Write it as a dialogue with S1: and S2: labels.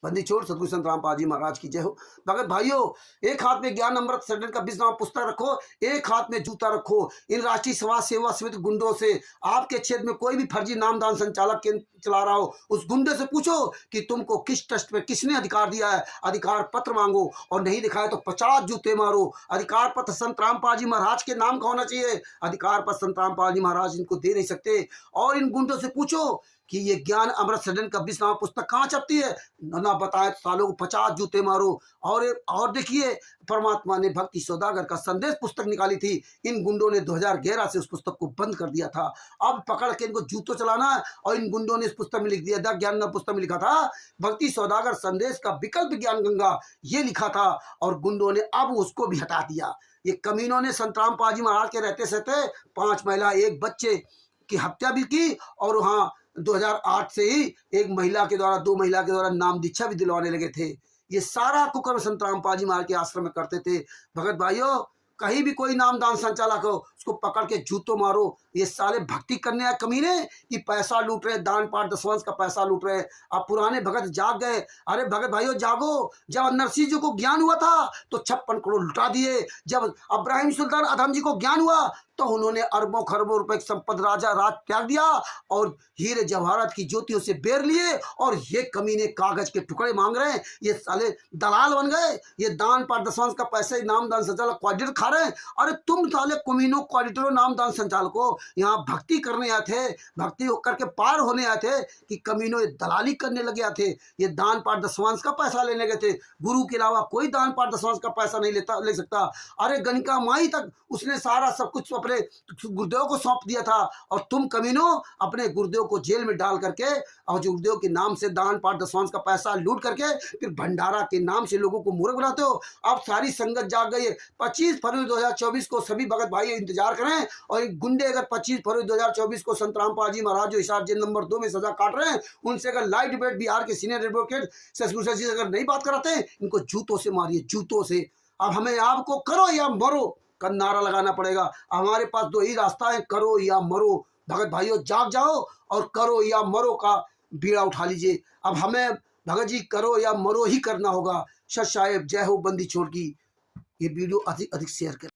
S1: बंदी छोड़ सतगुरु संत रामपाल जी महाराज की जय हो। भगत भाइयों, एक हाथ में ज्ञान अमृत सडन का 20 पुस्तक रखो, एक हाथ में जूता रखो। इन राष्ट्रीय समाज सेवा समिति गुंडों से, आपके क्षेत्र में कोई भी फर्जी नामदान संचालक केंद्र चला रहा हो, उस गुंडे से पूछो कि तुमको किस ट्रस्ट पे किसने अधिकार दिया है, अधिकार पत्र मांगो, और नहीं दिखाए तो 50 जूते मारो। अधिकार पत्र संत रामपाल जी महाराज के नाम का होना चाहिए, अधिकार पत्र संत रामपाल जी महाराज इनको दे नहीं सकते। और इन गुंडों से पूछो कि ये ज्ञान अमृत सडन का 20 पुस्तक कहाँ छपती है, ना बताए तो सालों को 50 जूते मारो। और देखिए, परमात्मा ने भक्ति सौदागर का संदेश पुस्तक निकाली थी, इन गुंडों ने 2011 से उस पुस्तक को बंद कर दिया था। अब पकड़ के इनको जूतों चलाना है। और इन गुंडों ने इस पुस्तक में लिख दिया था, ज्ञान पुस्तक में लिखा था भक्ति सौदागर संदेश का विकल्प ज्ञान गंगा, ये लिखा था, और गुंडों ने अब उसको भी हटा दिया। ये कमीनों ने संत रामपाल जी महाराज के रहते सहते 5 महिला 1 बच्चे की हत्या भी की, और वहाँ 2008 से ही एक महिला के द्वारा 2 महिला के द्वारा नाम दीक्षा भी दिलवाने लगे थे। ये सारा कुकर्म संत रामपाल जी महाराज के आश्रम में करते थे। भगत भाइयों, कहीं भी कोई नामदान संचालक हो, उसको पकड़ के जूतों मारो। ये साले भक्ति करने आए कमीने कि पैसा लूट रहे, दान पाठ दसवंश का पैसा लूट रहे। अब पुराने भगत जाग गए। अरे भगत भाइयों जागो, जब नरसिंह जी को ज्ञान हुआ था तो 56 करोड़ लुटा दिए। जब अब्राहिम सुल्तान अधम जी को ज्ञान हुआ तो उन्होंने अरबों खरबों रुपए की संपद राजा राज त्याग दिया और हीरे जवाहरात की ज्योतियों से बेर लिए। और ये कमीने कागज के टुकड़े मांग रहे हैं। ये साले दलाल बन गए। ये दान पाठ दसवंश का पैसा नामदान संचालक क्वाडिटर खा रहे हैं। अरे तुम साले कमीनों क्वाडिटरों नामदान संचालकों यहाँ भक्ति करने आए थे, भक्ति करके पार होने आए थे कि कमीनों ये दलाली करने लगे थे। ये दान पाठ दसवंश का पैसा लेने गए थे। गुरु के अलावा कोई दान पाठ दसवंश का पैसा नहीं ले सकता। अरे गणिका माई तक उसने सारा सब कुछ अपने गुरुदेव को सौंप दिया था। और तुम कमीनों अपने गुरुदेव को जेल में डाल करके और जो गुरुदेव के नाम से दान पाठ दसवंश का पैसा लूट करके फिर भंडारा के नाम से लोगों को मूर्ख बनाते हो। अब सारी संगत जाग गई है। 25 फरवरी 2024 को सभी भगत भाई इंतजार करें। और एक गुंडे अगर 25 फरवरी 2024 को संत रामपाल जी महाराज जो हिसार जेल नंबर 2 में सजा काट रहे हैं, उनसे अगर लाइव डिबेट बिहार के सीनियर एडवोकेट शशि जी अगर नहीं बात कराते हैं, इनको जूतों से मारिए, जूतों से। अब हमें आपको करो या मरो का नारा लगाना पड़ेगा। हमारे पास 2 ही रास्ता है, करो या मरो। भगत भाइयों जाग जाओ और करो या मरो का बीड़ा उठा लीजिए। अब हमें भगत जी करो या मरो ही करना होगा। सत साहेब जय हो। बंदी छोड़ की ये वीडियो अधिक अधिक शेयर करें।